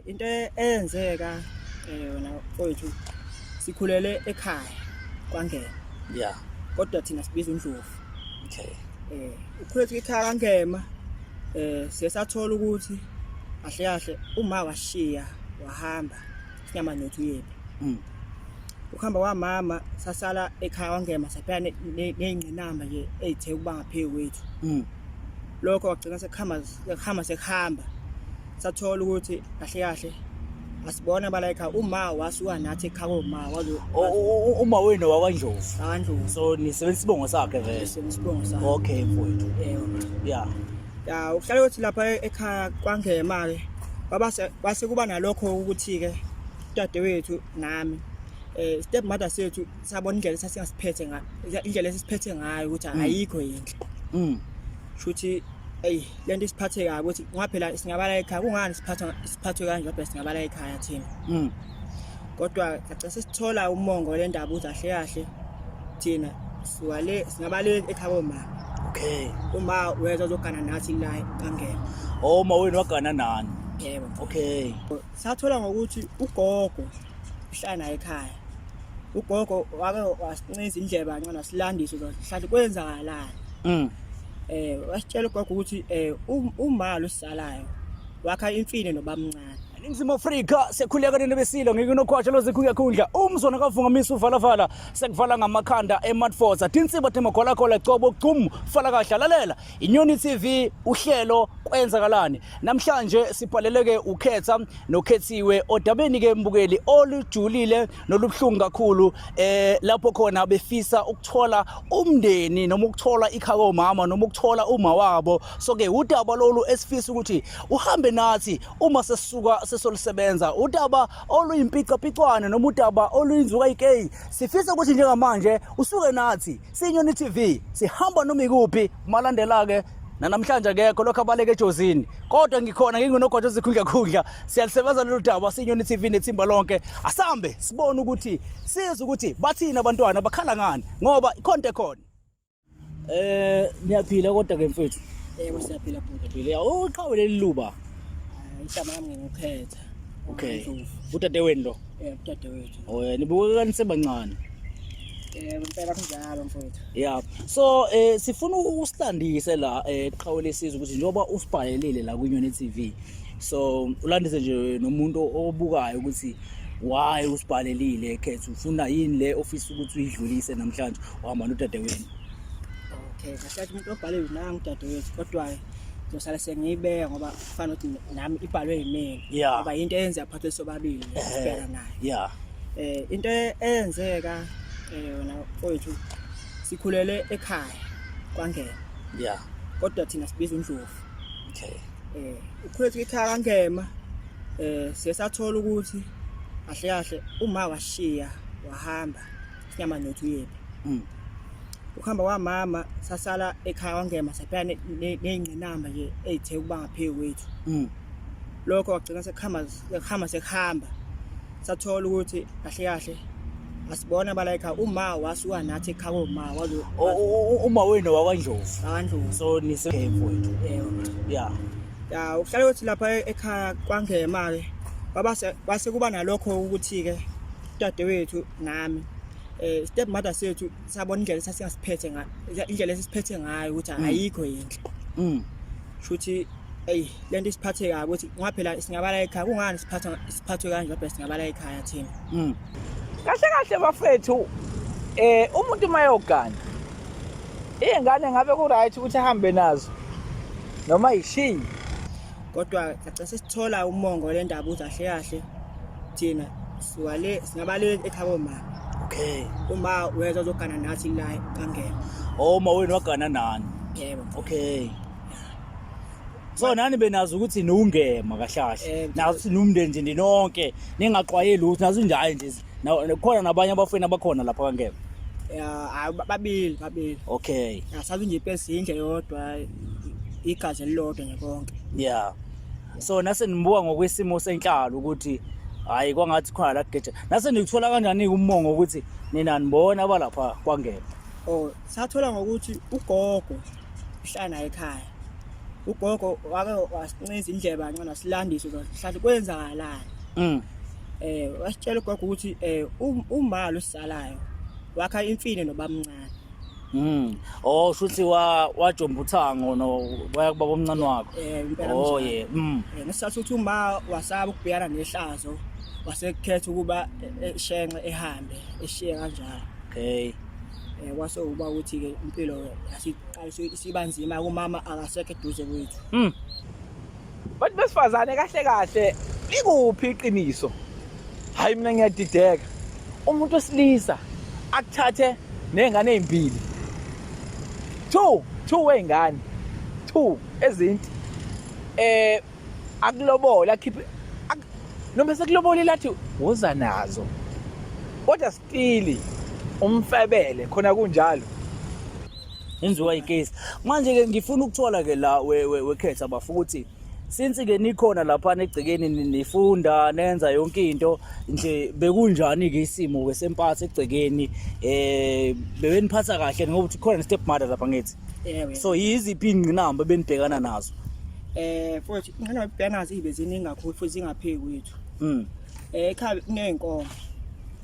Into eyenzeka yona mfowethu sikhulele ekhaya kwaNgema. Yeah. Kodwa thina sibiza uNdlovu. Okay. Ukhulethe ekhaya kwaNgema sesathola ukuthi kahle uma washiya wahamba sinyama nothu yephi. Ukuhamba kwamama sasala ekhaya kwaNgema saphana nezingqinamba nje ezithe kuba ngaphezulu kwethu. Lokho wagcina sekuhamba sathola ukuthi kahle asibona bala ekhaya uma wasuka nathi ekhaya uma wazo uma wena wakwaNdlovu. kaNdlovu. So nisebenzisa isibongo sakhe vele. Isibongo sakhe. Okay mfowethu. Yeah. Ya uhlala ukuthi lapha ekhaya kwaNgema ke base kuba nalokho ukuthi ke dadewethu nami step mother sethu sabona indlela esasingasiphethe ngayo, indlela esiphethe ngayo ukuthi ayikho yinhle. Shuthi lento isiphathe kabi ukuthi ngaphela singabala ekhaya kungani siphathwe kanje lapha singabala ekhaya thina. Kodwa kace sesithola umongo le ndaba uthi kahle thina singabale ekhaya oma. Okay. Uma weza uzogana nathi la kaNgema. Uma wena wagana nani? Yebo. Okay. Sathola ngokuthi ugogo uhlala naye ekhaya. Ugogo wake wasinqiza indlebe kancane wasilandisa ukuthi kwenzakalani. Wasitshela ugogo ukuthi umalo osalayo wakha imfine nobamncane. Ningizimu Afrika sekhuleka nebesilo ngikunokhwatsha lozikhundla umzona kavungamisa uvala sekuvala ngamakhanda eMatfords tinsiba themagolakhola cobo gcum fala kahle lalela iNyoni TV uhlelo kwenzakalani namhlanje siphaleleke ukhetha nokhethiwe odabeni ke mbukeli olujulile nolubhlungu kakhulu lapho khona befisa ukuthola umndeni noma ukuthola ikhaya omama noma ukuthola uma wabo so ke udaba lolu esifisa ukuthi uhambe nathi uma sesisuka sesolisebenza udaba oluyimpicapicwane noma udaba oluyinzuka ikey sifisa ukuthi njengamanje usuke nathi siNyoni TV sihamba noma ikuphi malandela ke namhlanje akekho lokho abaleke ejozini kodwa ngikhona ngingunogotsha zikhundla siyalisebenza lolu daba siNyoni TV nethimba lonke asambe sibone ukuthi siza ukuthi bathina abantwana bakhala ngani ngoba ikhonto ekhona niyaphila kodwa ke mfethu Yebo siyaphila futhi. phila uqhawele liluba Isama nami ngikukhetha. Okay. Udadewenu lo? Udadewethu. Oh nibuke kanisebancane. Impela kunjalo mfowethu. Yeah. So sifuna usitandise la eqhawele sizwe ukuthi njoba usibhalelile la kuNyoni TV. So ulandise nje nomuntu obukayo ukuthi why usibhalelile ekhethu ufuna yini le office ukuthi uyidlulise namhlanje uhamba nodadewenu. Okay, kahle umuntu obhalelwe nanga udadewethu kodwa ngizosala sengiyibeka ngoba kufanele ukuthi nami ibhalwe yimina ngoba into eyenza yaphathwe sobabili sibheka naye. Yeah. Into eyenzeka yona mfowethu sikhulele ekhaya kwaNgema. Yeah. Kodwa thina sibiza uNdlovu. Okay. Ukhulethe ekhaya kwaNgema sesathola ukuthi kahle uma washiya wahamba sinyama nothu yephi. Ukuhamba kwamama sasala ekhaya kwaNgema saphana nezingqinamba nje ezithe kuba ngaphezulu kwethu. Lokho wagcina sekuhamba sathola ukuthi kahle asibona bala ekhaya uma wasuka nathi ekhaya oma wazo uma wena wakwaNdlovu. kaNdlovu. So nisemfowethu. Yeah. Ya uhlala ukuthi lapha ekhaya kwaNgema ke base kuba nalokho ukuthi ke dadewethu nami step mother sethu sabona indlela esasingasiphethe ngayo, indlela esiphethe ngayo ukuthi ayikho yinhle. Shuthi lento isiphathe kabi ukuthi ngaphela singabala ekhaya kungani siphathwe kanje lapha singabala ekhaya thina. Kahle bafethu umuntu mayogana ingane ngabe ku right ukuthi ahambe nazo noma yishiyi Kodwa kace sesithola umongo le ndaba uthi kahle thina singabale ekhaya oma. Okay. Uma weza uzogana nathi la kaNgema. Uma wena wagana nani? Yebo. Okay. So nani benazi ukuthi nungema kahlahle. Nazi numndeni nje ninonke ningaqwayeli ukuthi nazi njalo nje. Khona nabanye abafweni abakhona lapha kaNgema. Yeah, babili. Okay. Asazi nje iphesi indle yodwa igazi elilodwa nje konke. Yeah. So nase nibuka ngokwesimo senhlalo ukuthi hayi kwangathi khona la geje. Nase nikuthola kanjani umongo ukuthi nina nibona abalapha kwaNgema. Sathola ngokuthi ugogo uhlala naye ekhaya. ugogo wake wasinqiza indlebe kancane wasilandisa hlathi kwenzakalani. Wasitshela ugogo ukuthi uma lo sisalayo wakha imfine nobamncane. Oh shuthi wajomba uthango no waya kubaba omncane wakho. Oh yeah. Ngisathu ukuthi uma wasaba ukubhekana nehlazo wasekhetha ukuba eshenxe ehambe eshiye kanjalo. Okay. Kwase uba ukuthi ke impilo yasiqaliswe isibanzima kumama akasekho eduze kwethu. Bathi besifazane kahle kahle likuphi iqiniso? Hayi mina ngiyadideka. Umuntu wesilisa akuthathe nezingane ezimbili. 2 weingane. 2 ezinti. Akulobola akhiphe noma sekulobola lathi woza nazo. Kodwa still umfebele khona kunjalo. Enziwa icase. Manje ke ngifuna ukuthola ke la wekhetha abafu ukuthi since ke nikhona lapha egcekeni nifunda nenza yonke into nje bekunjani ke isimo kwesempatho egcekeni bebeniphatha kahle ngoba uthi khona step mother lapha ngithi. So yiziphi ingqinamba benibhekana nazo? Futhi ngana bhekana nazo ibe ziningi kakhulu futhi zingapheki kwethu. Ekhaya kunenkomo.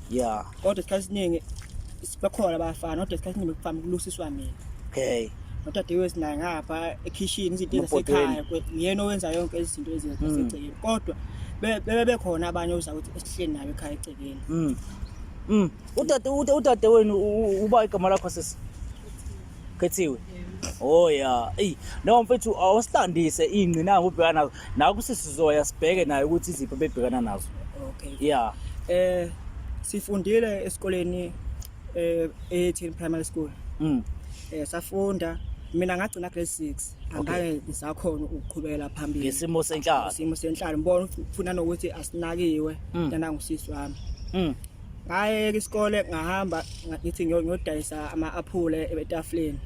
Yeah. Kodwa isikhathi esiningi sibakhona abafana kodwa isikhathi esiningi bekufama kulusiswa mina. Okay. Notade wesinayo ngapha ekitchen izinto zasekhaya ngiyena owenza yonke izinto ezisegcekeni kodwa bebekhona abanye oza ukuthi esihleni nayo ekhaya egcekeni. Udade wenu uba igama lakho sisi Khethiwe. Oh yeah. No mfethu awusitandise ingqinamba ubhekana nazo. Naku sisizoya sibheke nayo ukuthi izipho bebhekana nazo. Okay. Yeah. Sifundile esikoleni 18 primary school. Safunda mina ngagcina grade 6 angake ngisakhona ukuqhubekela phambili ngesimo senhlalo. Isimo senhlalo ngibona ufuna nokuthi asinakiwe yana ngusisi wami. Ngaye isikole ngahamba ngithi ngiyodayisa ama-aphule etafuleni.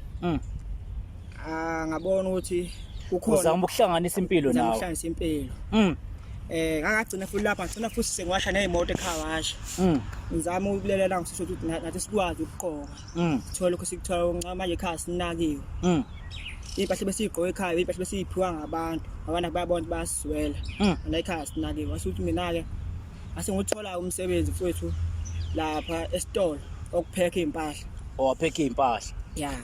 Ngabona ukuthi kukhona uzama ukuhlanganisa impilo nawe. Ukuhlanganisa impilo. Ngagcina futhi lapha ngicina futhi sengiwasha nezimoto ekhawasha. Ngizama ukulelela ngisho ukuthi nathi sikwazi ukuqoka. Sithola lokho sikuthola manje ekhaya sinakiwe. Impahla besiyigqoka ekhaya impahla besiyiphiwa ngabantu bayabona bayasizwela. Ana ekhaya sinakiwe wasuthi mina ke asenguthola umsebenzi futhi lapha esitolo okupheka impahla. Owapheka impahla. Yeah.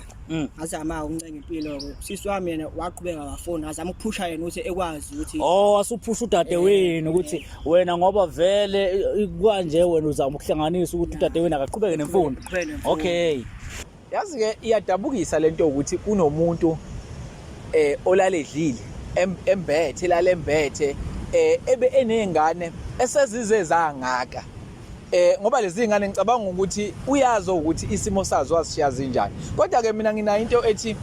Azama ukuncenga impilo ke. Sisi wami yena waqhubeka wafona azama ukuphusha yena ukuthi ekwazi ukuthi asuphusha udade wenu ukuthi wena ngoba vele kwanje wena uzama ukuhlanganisa ukuthi udade wenu akaqhubeke nemfundo. Okay. Yazi ke iyadabukisa lento ukuthi kunomuntu olale edlile embethe lalembethe ebe enezingane esezize zangaka. Ngoba lezi zingane ngicabanga ukuthi uyazi ukuthi isimo sazo wasishiya zinjani. Kodwa ke mina ngina into ethi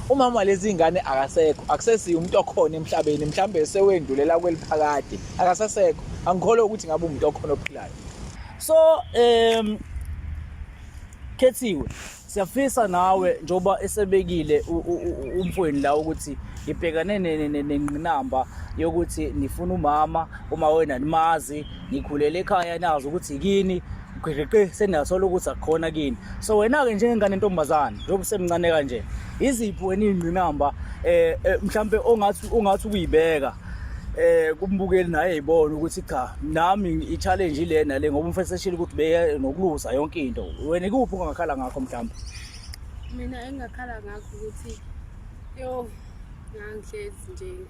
umama lezi zingane akasekho akusesiyo umuntu okhona emhlabeni mhlambe sewendulela kweliphakade akasasekho angikholwa ukuthi ngabe umuntu okhona ophilayo. So Khethiwe siyafisa nawe njoba esebekile umfweni la ukuthi ibhekane nengqinamba yokuthi nifuna umama uma wena nimazi nikhulele ekhaya nazo ukuthi yini gqeqe senathola ukuthi akukhona kini. So wena ke njengengane entombazana njengoba semncane kanje iziphi wena ingqinamba mhlambe ongathi uyibeka kumbukeli naye ayibona ukuthi cha nami i-challenge ilena le ngoba umfethu seshilo ukuthi beye nokuluza yonke into. Wena ikuphi ongakhala ngakho mhlambe? Mina engakhala ngakho ukuthi ngangihlezi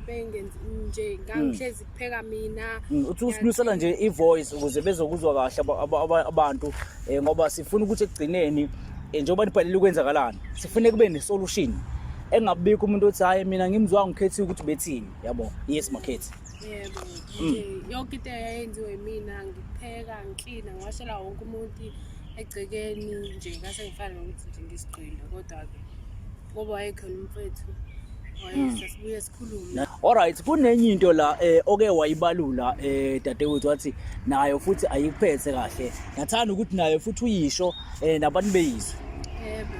bengenzi nje ngangihlezi kupheka mina. Uthi usinisela nje ivoice ukuze bezokuzwa kahle abantu ngoba sifuna ukuthi ekugcineni njengoba nibhalile ukwenzakalana sifune kube nesolution engabikho umuntu othi hayi mina ngimzwa ngikhethiwe ukuthi bethini yabo. Yes makhethi. Yebo. Yonke into eyenziwe mina ngipheka ngiklina ngiwashela wonke umuntu egcekeni nje ngase ngifana nokuthi nje ngisigqile kodwa ke ngoba wayekhona umfethu wayesasibuye sikhulume. Alright kunenye into la oke wayibalula dadewethu wathi nayo futhi ayikuphethe kahle. Ngathanda ukuthi nayo futhi uyisho nabantu beyizwe. Yebo.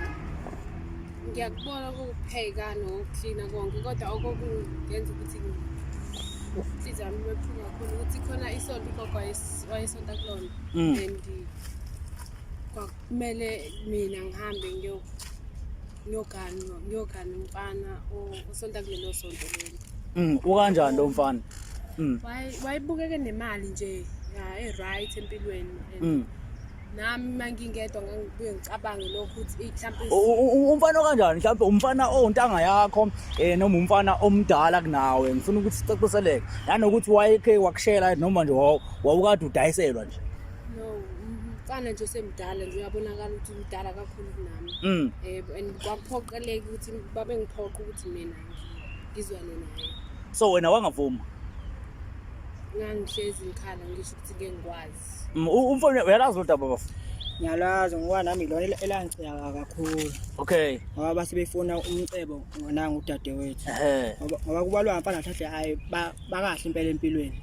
Ngiyakubona ukupheka nokuklina konke kodwa okokungenza ukuthi inhliziyo yami ibuhlungu kakhulu ukuthi khona isonto ugogo wayesonta kulona and kwakumele mina ngihambe ngiyogana umfana osonta kulelo sonto lelo. Ukanjani lo mfana? Wayibukeke nemali nje right empilweni. Nami mangingedwa ngibuye ngicabange lokho ukuthi mhlambe umfana kanjani mhlawumbe umfana ontanga yakho noma umfana omdala kunawe ngifuna ukuthi sicaciseleke nanokuthi wayeke wakushela noma nje wawukade udayiselwa nje. No, umfana nje semdala nje uyabonakala ukuthi umdala kakhulu kunami. And kwaphoqeleka ukuthi babe ngiphoqa ukuthi mina ngizwane naye. So wena wangavuma? Ngangihlezi ngikhala ngisho ukuthi ngeke ngikwazi. Umfana uyalazi lo daba bafu? Ngiyalazi ngoba nami lona elangiceka kakhulu. Okay. Ngoba basebefuna umcebo ngonanga udadewethu. Ngoba kubalwa ngapha nahlahle hayi bakahle impela empilweni.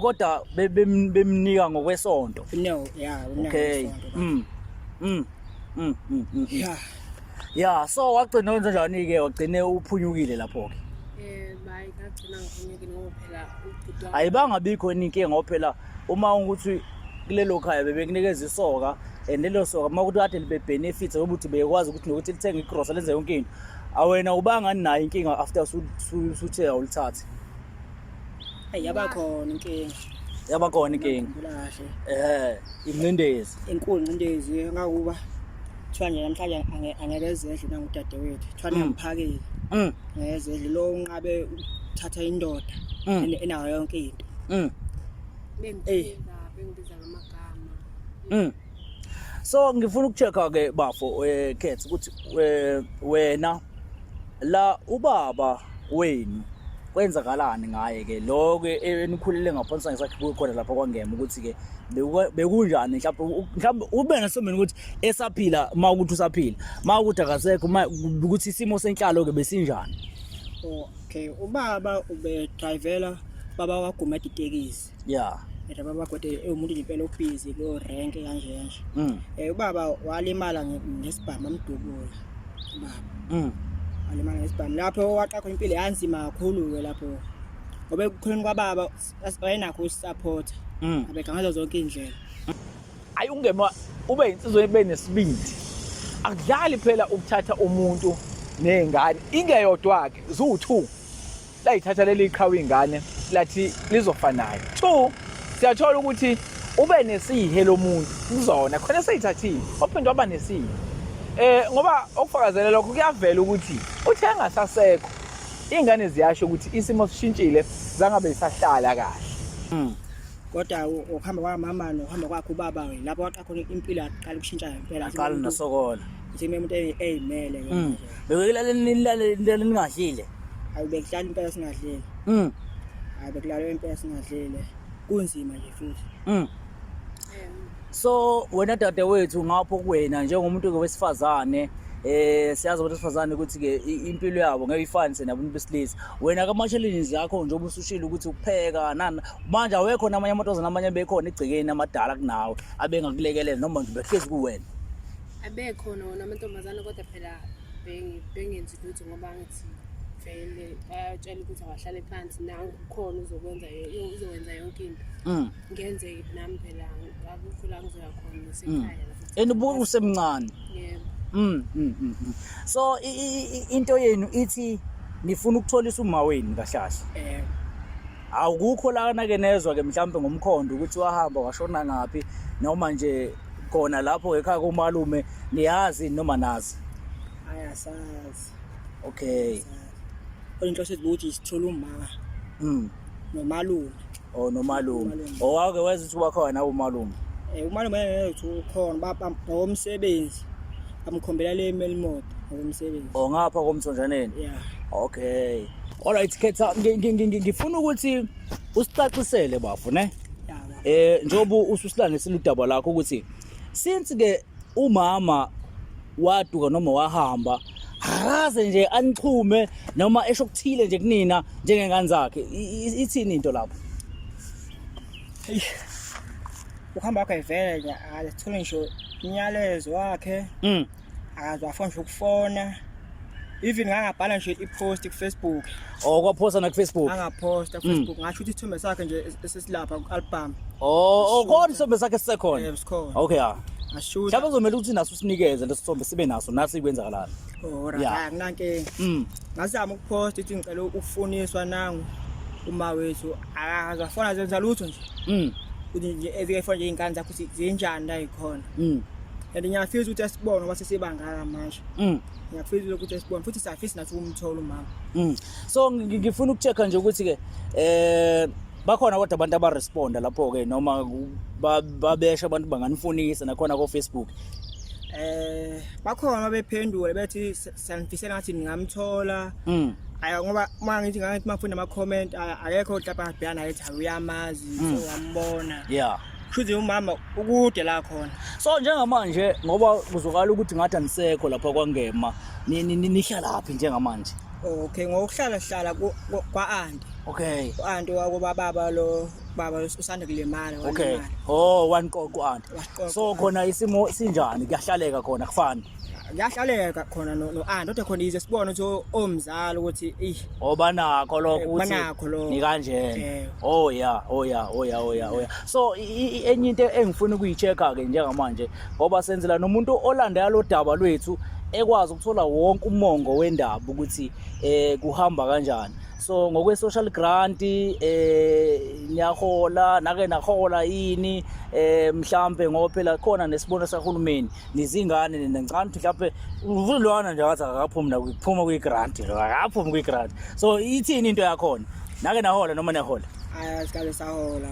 Kodwa bemnika ngokwesonto. No, yeah, okay. Yeah, so wagcina wenza njani ke wagcine uphunyukile lapho ke? Bayi ngagcina ngiphunyukile ngoba phela ubhuti ayibangabikho inkinga ngoba phela uma ukuthi kulelo khaya bebekunikeza isoka lelo soka makuthi kade libe benefits ukuthi bekwazi ukuthi nokuthi lithenga igrocery lenze yonke into awena ubangani nayo inkinga after suthe awulithathe yabakhona inkinga kahle incindezi enkulu incindezi ngakuba kuthiwa nje namhlanje angeke ezedle nangudadewethu kuthiwa ngiphakile ngezedle lo unqabe uthatha indoda enayo yonke into bengibiza ngamagama. So ngifuna ukuchecka ke bafo Khetsi ukuthi wena la ubaba wenu kwenzakalani ngaye ke lo ke enikhulile ngaphansi ngesakhe khona lapha kwangema ukuthi ke bekunjani mhlawumbe ube nasomeni ukuthi esaphila mawukuthi usaphila mawukuthi akasekho ukuthi isimo senhlalo ke besinjani. Okay, ubaba ube drivela baba wagumeda itekisi. Yeah. Baba kodwa umuntu impela obhizi lo rank kanje. Ubaba walimala ngesibhamu amdubula. Ubaba. Walimala ngesibhamu lapho waqaqha impilo yanzima kakhulu ke lapho. Ngoba ekukhuleni kwababa wayenakho usupport. Abegangaza zonke indlela. Ayi ungema ube insizwe ebenesibindi. Akudlali phela ukuthatha umuntu nezingane ingeyodwa ke zu2 la ithatha leli qhawe ingane lathi lizofanayo 2 siyathola ukuthi ube nesihe lo muntu kuzona khona seyithathile ophinde waba nesihe ngoba okufakazela lokho kuyavela ukuthi uthe engasasekho ingane ziyasho ukuthi isimo sishintshile zangabe isahlala kahle. Kodwa ukuhamba kwamama nokuhamba kwakhe ubaba lapho waqaqha impilo yaqala ukushintsha impela aqala nosokola nje umuntu eyimele nje bekulala ningadlile ayibekuhlala impela singadlile ayibekulala impela singadlile kunzima nje futhi. So wena dadewethu ngapho kuwena njengomuntu wesifazane siyazi ukuthi sifazane ukuthi ke impilo yabo ngeke ifanise nabantu besilisa wena ka challenges yakho nje obusushila ukuthi ukupheka nana manje awekho namanye amantoza namanye bekhona egcikeni amadala kunawe abengakulekelela noma nje behlezi kuwena abekho nona amantombazana kodwa phela bengenzi lutho ngoba ngithi vele bayatshela ukuthi awahlale phansi nangu khona uzokwenza yonke into ngenze nami phela akukho la ngizoya khona sekhaya enibuka usemncane. Yebo. So into yenu ithi nifuna ukutholisa uma wenu kahlahla. Awukukho lana ke nezwa ke mhlawumbe ngomkhondo ukuthi wahamba washona ngapi noma nje khona lapho ekhaya komalume niyazi noma nazi. Ayasazi. Okay. Inhloso ukuthi sithola uma nomalume. Nomalume. Owake weza ukuthi wakhona umalume. Umalume yethu khona baba ngomsebenzi. Amkhombela le email ngomsebenzi. Ngapha komthonjaneni. Yeah. Okay. Alright Khetha ngifuna ukuthi usicacisele bafo ne? Njobo ususilanisela udaba lakho ukuthi since ke umama waduka noma wahamba akaze nje anichume noma eshokuthile nje kunina njengengane zakhe ithini into lapho? Ukuhamba kwakhe vele nje akathola ngisho inyalezo wakhe akazwafona nje ukufona even ngangabhala nje ipost ku Facebook kwaphosta na ku Facebook angaposta ku Facebook ngasho ukuthi isithombe sakhe nje esesilapha ku album kodwa isithombe sakhe sisekhona sikhona okay Ngashuta. Mhlawumbe kuzomela ukuthi naso sinikeze lesithombe sibe naso nasi ikwenzakalana. Oh, Yeah. right. Akunankinga. Ngazama ukupost ithi ngicela ukufuniswa nangu uma wethu akazafona zenza lutho nje. Kuthi nje ezifona nje ingane zakho ukuthi zinjani la ikhona. And ngiyafisa ukuthi asibone ngoba sesibangaka manje. Ngiyafisa ukuthi asibone futhi siyafisa nathi ukumthola umama. So ngifuna ukuchecka nje ukuthi ke bakhona kodwa abantu abaresponda lapho ke noma babesha abantu banganifunisa nakhona ko Facebook. Bakhona bephendule bethi sanifisela ngathi ningamthola. Aya ngoba mangithi ngathi mafuna ama comment akekho lapha bhayana ethi uyamazi uyambona. Yeah. Futhi umama ukude la khona. So njengamanje ngoba kuzokala ukuthi ngathi anisekho lapha kwaNgema nihlala laphi njengamanje? Okay, ngokuhlala kwa auntie. Okay. Auntie wako baba lo baba usanda kulimala wale. Okay. Oh, one qoko auntie. So khona isimo sinjani kuyahlaleka khona kufana? Ngiyahlaleka khona no auntie kodwa khona ize sibone ukuthi omzali ukuthi obanakho lokho ukuthi banakho lo ni kanje. Oh yeah. So enye into engifuna ukuyichecka ke njengamanje ngoba senzela nomuntu olandela lo daba lwethu ekwazi ukuthola wonke umongo wendaba ukuthi kuhamba kanjani. So ngokwe social grant niyahola nake nahola yini mhlambe ngoba phela khona nesibono sahulumeni nizingane nencane mhlambe uvulwana nje wathi akaphuma kwi-grant akaphuma kwi-grant. So ithini into yakhona nake nahola noma nehola? Sikale sahola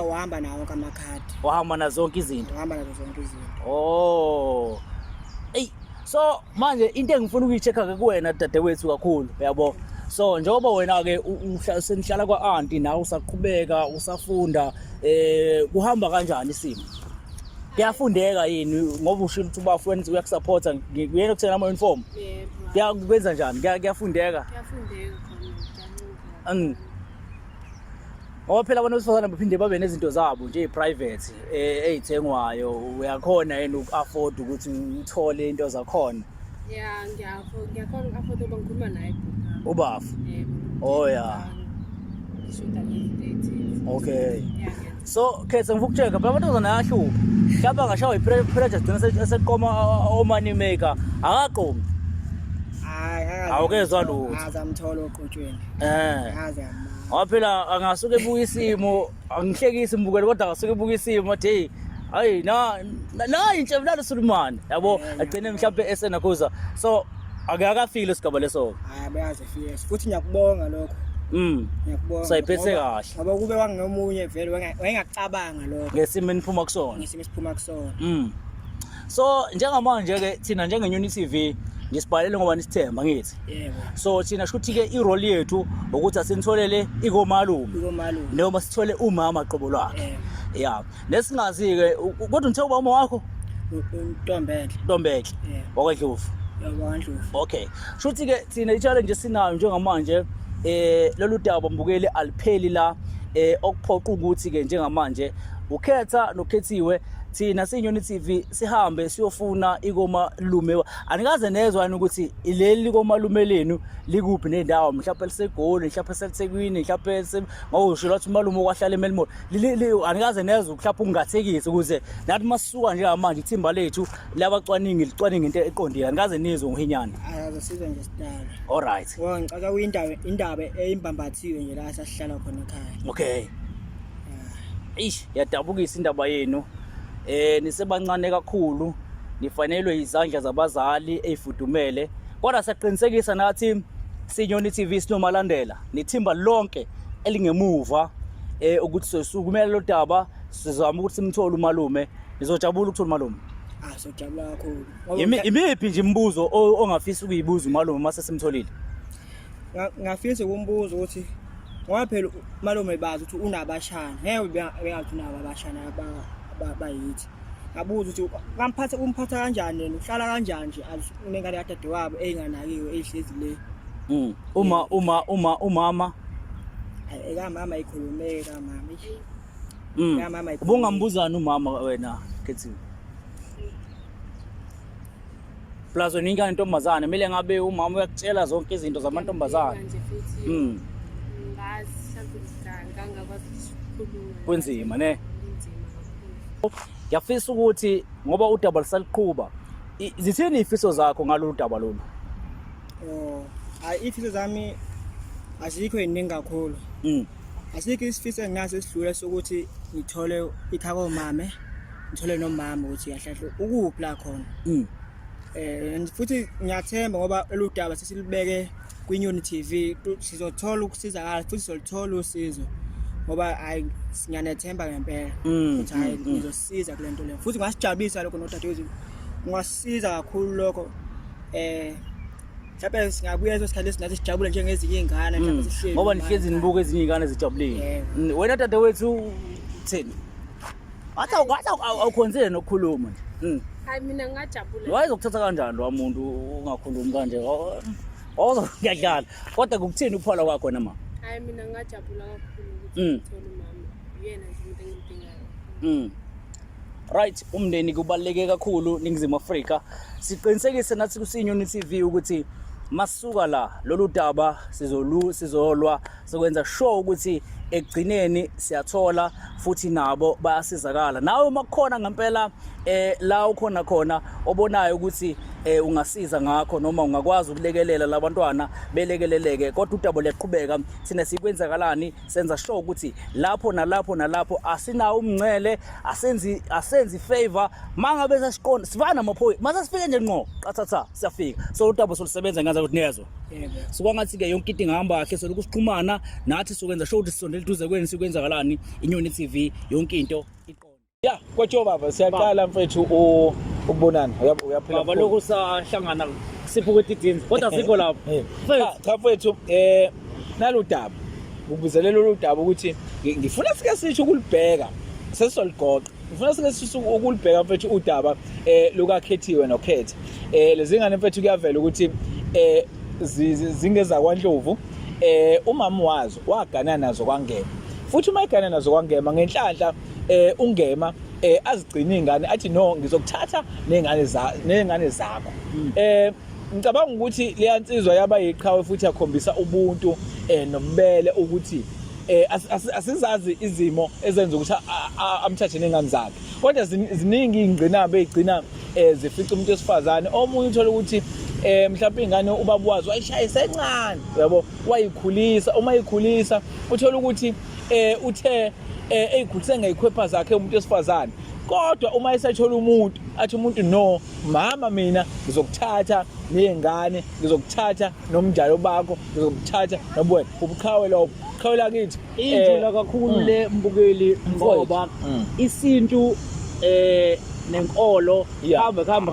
uhamba nawo kamakhadi. Wahamba nazo zonke izinto. Uhamba nazo zonke izinto. Oh. So manje into engifuna ukuyichecka ke kuwena dadewethu kakhulu yabo. So njengoba wena ke usenihlala kwa auntie nawe usaqhubeka usafunda kuhamba kanjani isimo? Kuyafundeka yini ngoba ushilo ukuthi bafundisi uyakusupporta kuyena ukuthena ama uniform? Yebo. Kuyakwenza njani? Kuyafundeka? Kuyafundeka khona. Ngoba phela abantu besifazana baphinde babe nezinto zabo nje private ezithengwayo uyakhona yena uku-afford ukuthi uthole into zakhona. Yeah, ngiyakhona uku-afford ngoba ngikhuluma naye bhuti. Ubafu? Yebo. Oh yeah. Ngishuda nge-dating. Okay. Yeah. So Khetsa ngifuna ukuchecka phela abantwana ayahluka. Mhlawumbe angashawa i-project gcina eseqoma o-money maker akaqomi. Awukezwa lutho. Azamthola oqotshweni. Azama. Ngoba phela angasuke ebuka isimo angihlekisi imbukelo kodwa angasuke ebuka isimo athi hayi na intshe mlalo Sulemani yabo agcine mhlawumbe esenakhuza. So akakafile isigaba leso. Bayazi fika futhi ngiyakubonga lokho. Ngiyakubonga. Sayiphethe kahle. Ngoba kube wangomunye vele wengacabanga lokho. Ngesimo eniphuma kusona. Ngesimo esiphuma kusona. So njengamanje ke thina njenge-Nyoni TV ngisibhalele ngoba nisithemba ngithi. Yebo. So thina shuthi ke irole yethu ukuthi asinitholele ikomalume noma sithole umama qobo lwakhe. Yeah. Nesingazi ke kodwa uthe ubaba wakho Ntombeke. WakwaNdlovu. Yebo WakwaNdlovu. Okay. Shuthi ke thina i-challenge sinayo njengamanje lolu daba mbukeli alipheli la okuphoqa ukuthi ke njengamanje ukhetha nokhethiwe thina siNyoni TV sihambe siyofuna ikomalume. Anikaze nezwana ukuthi ileli ikomalume lenu likuphi nendawo mhlawumbe liseGoli mhlawumbe seThekwini mhlawumbe ngawusho ukuthi umalume okwahlala eMelmore anikaze nezwe mhlawumbe ungathekisi ukuze nathi masisuka nje manje ithimba lethu labacwaningi licwaninga into eqondile anikaze nizwe ngohinyana. Azasiza nje sidala. All right. Ngoba ngicaka indaba eyimbambathiwe nje la sahlala khona ekhaya. Okay. Yadabukisa indaba yenu. Nisebancane kakhulu nifanelwe izandla zabazali ezifudumele kodwa siyaqinisekisa nathi siNyoni TV sinomalandela nithimba lonke elingemuva ukuthi sosukumela lo daba sizama ukuthi simthole umalume nizojabula ukuthola umalume. Sojabula kakhulu. Imiphi nje imibuzo ongafisa ukuyibuza umalume mase simtholile? Ngafisa ukumbuza ukuthi ngoba phela umalume bazi ukuthi unabashana ngeke bengathi unabashana bayithi ngabuza ukuthi umphatha kanjani yena uhlala kanjani nje unengane kadade wabo enganakiwe ehlezi le. Umama ekamama ikhulume kamama kamama ubungambuzana umama wena Khethiwe plus wena ingane intombazane kumele ngabe umama uyakutshela zonke izinto zamantombazane. Kunzima ne. Yafisa ukuthi ngoba udaba lisaliqhuba zithini ifiso zakho ngalolu daba lolu? Ifiso zami azikho eziningi kakhulu. Asikho isifiso enginaso esidlule sokuthi ngithole ikhaya komame, ngithole nomama ukuthi yahlahle ukuphi la khona. Futhi ngiyathemba ngoba lolu daba sesilibeke kwiNyoni TV sizothola ukusizakala futhi sizolithola usizo ngoba ngiyanethemba ngempela ukuthi hayi ngizosiza kule nto le. Futhi ngasijabulisa lokho nodadewethu. Ngasiza kakhulu lokho. Mhlawumbe singabuya esikhathi esinathi sijabule njengezinye izingane mhlawumbe sihleli. Ngoba nihlezi nibuka ezinye izingane zijabulile. Wena dadewethu uthini? Wathi awukhonzile nokukhuluma nje. Hayi mina ngajabula. Wayezokuthatha kanjani lo muntu ungakhulumi kanje? Ngiyadlala. Kodwa kukuthini ukuphola kwakho wena mama? Hayi mina ngajabula kakhulu ukuthi ngithole umama. Uyena nje umuntu engimdingayo. Right, umndeni kubaluleke kakhulu Ningizimu Afrika. Siqinisekise nathi kusiNyoni TV ukuthi masuka la lolu daba sizolwa sokwenza sure ukuthi ekugcineni siyathola futhi nabo bayasizakala. Nawe makukhona ngempela la ukhona khona obonayo ukuthi ungasiza ngakho noma ungakwazi ukulekelela labantwana belekeleleke, kodwa udaba liyaqhubeka. Thina sikwenzakalani senza sure ukuthi lapho nalapho asinawo umngcele, asenzi favor mangabe sesiqonda sivana amaphoyisa mase sifike nje ngqo qathatha siyafika. So udaba solisebenza ngenza ukuthi niyezwa. Sikwangathi ke yonke into ingahamba kahle sokuthi sixhumana nathi sokwenza sure ukuthi sisondele duze kweni sikwenzakalani iNyoni TV yonke into iqonda. Yeah, kwatsho baba siyaqala mfethu ukubonana uyaphila baba lokhu sahlangana sipho kwetidini kodwa sikho lapho. Cha mfethu nalo daba ukubizelela lo daba ukuthi ngifuna sike sisho ukulibheka sesoligoqa. Ngifuna sike sisho ukulibheka mfethu udaba lokakhethiwe nokhethe. Lezi ngane mfethu kuyavela ukuthi zingeza kwaNdlovu umama wazo wagana nazo kwangema. Futhi uma igana nazo kwangema ngenhlanhla ungema azigcina izingane athi no ngizokuthatha nengane zakho. Ngicabanga ukuthi leyansizwa yaba yiqhawe futhi yakhombisa ubuntu nobubele ukuthi asizazi izimo ezenza ukuthi amthathe nengane zakhe. Kodwa ziningi ingqinamba ezigcina zifica umuntu wesifazane. Omunye uthola ukuthi mhlawumbe ingane ubabwazi wayishayisa encane yabo wayikhulisa. Uma yikhulisa uthola ukuthi uthe eyikhulise ngeyikhwepha zakhe umuntu wesifazane, kodwa uma esathola umuntu athi umuntu no mama mina ngizokuthatha nezingane, ngizokuthatha nomnjalo bakho, ngizokuthatha nobuwe ubuqhawe lo qhawela kithi injula kakhulu le mbukeli ngoba isintu nenkolo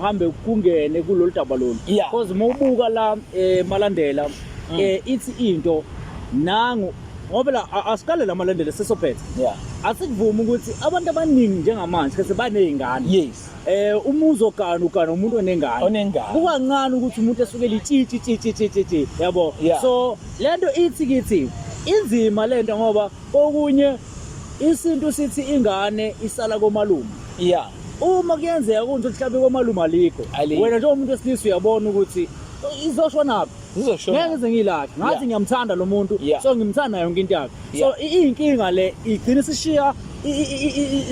hambe kungene kulolu daba lolu because mawubuka la malandela ithi into nangu ngoba la asikale la malandela sesophethe asikuvuma ukuthi abantu abaningi njengamanje kase banezingane umuzo ukana umuntu onengane kukancane ukuthi umuntu esuke litshitshi yabo. So lento ithi kithi inzima lento ngoba okunye isintu sithi ingane isala komalume. Uma kuyenzeka ukuthi mhlawumbe komalume alikho wena nje umuntu wesilisa uyabona ukuthi izoshonaphi ngeke ngize ngilahle ngathi ngiyamthanda lo muntu so ngimthanda yonke into yakhe. So inkinga le igcina sishiya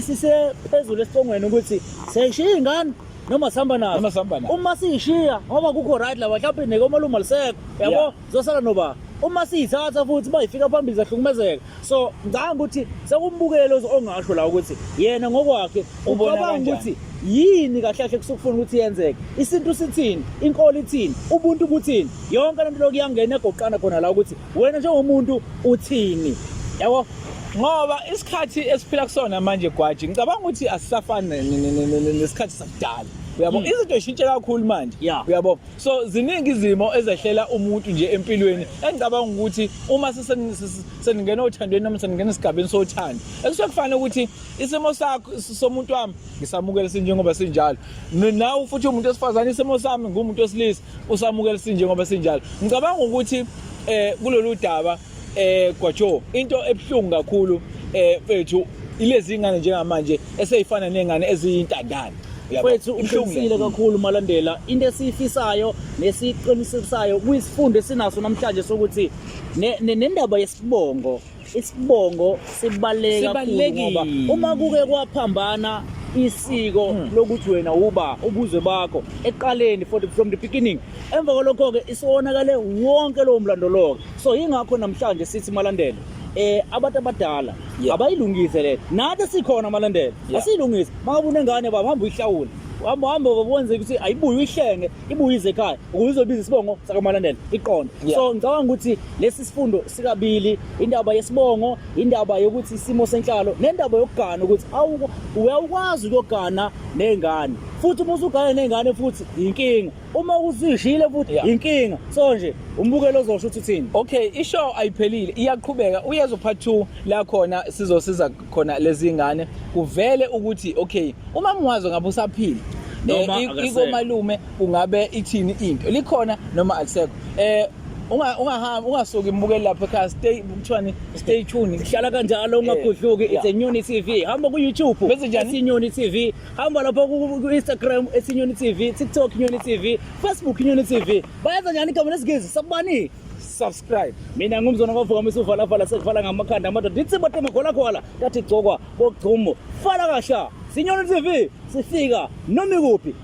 sisephezulu esibongweni ukuthi seyishiya ingane noma sihamba nazo. Uma siyishiya ngoba kukho right la mhlawumbe nekomalume alisekho yabo zosala noba uma siyithatha futhi bayifika phambili zahlukumezeka. So ngicabanga ukuthi sekumbukele ongasho la ukuthi yena ngokwakhe ubona ukuthi yini kahle kahle kusukufuna ukuthi yenzeke, isintu sithini, inkolo ithini, ubuntu buthini, yonke lento lokuyangena egoqana khona la ukuthi wena njengomuntu uthini yabo. Ngoba isikhathi esiphila kusona manje gwaji ngicabanga ukuthi asisafani nesikhathi sakudala uyabo. Izinto zishintshe kakhulu manje uyabo. So ziningi izimo ezehlela umuntu nje empilweni. Engicabanga ukuthi uma seningena othandweni noma seningena esigabeni sothando ekusuke kufanele ukuthi isimo sakho somuntu wami ngisamukela sinjengoba sinjalo, nawe futhi umuntu wesifazane isimo sami ngumuntu wesilisa usamukela sinjengoba sinjalo. Ngicabanga ukuthi kulolu daba kwatsho into ebhlungu kakhulu mfethu ilezi ingane njengamanje eseyifana nengane eziyintandane mfethu. Uqinisile kakhulu malandela into esifisayo nesiqinisekisayo kuyisifundo esinaso namhlanje sokuthi nendaba yesibongo isibongo sibaleka kakhulu ngoba uma kuke kwaphambana isiko lokuthi wena uba ubuzwe bakho eqaleni from the beginning. Emva kwalokho ke isonakale wonke lo mlando lo. So ingakho namhlanje sithi malandela abantu abadala abayilungise le nathi sikhona malandela asilungise makabune ngane baba hamba uyihlawula hamba babonze ukuthi ayibuye uyihlenge ibuye ize ekhaya ukuze izobiza isibongo sakamalandela iqonda. So ngicabanga ukuthi lesi sifundo sikabili indaba yesibongo indaba yokuthi isimo senhlalo nendaba yokugana ukuthi uyakwazi ukugana nengane futhi uma usugana nengane futhi inkinga uma uzishile futhi inkinga. So nje umbukelo uzosho ukuthi uthini. Okay, ishow ayiphelile iyaqhubeka uyezo part 2 la khona sizosiza khona lezi ngane kuvele ukuthi okay uma mwazo ngabe usaphila ikomalume ungabe ithini into likhona noma alisekho. Ungasuki imbukeli lapha ekhaya stay tuned hlala kanjalo ungagudluki. It's a Nyoni TV. Hamba ku YouTube Nyoni TV, hamba lapha ku Instagram Nyoni TV, TikTok Nyoni TV, Facebook Nyoni TV. Bayaza njani igama lesigezi sabani subscribe. Mina ngumzona kavuka misuvala vala sekuvala ngamakhanda amadoda ithi batema khona kathi gcokwa bogcumo fala kasha Nyoni TV sifika noma ikuphi.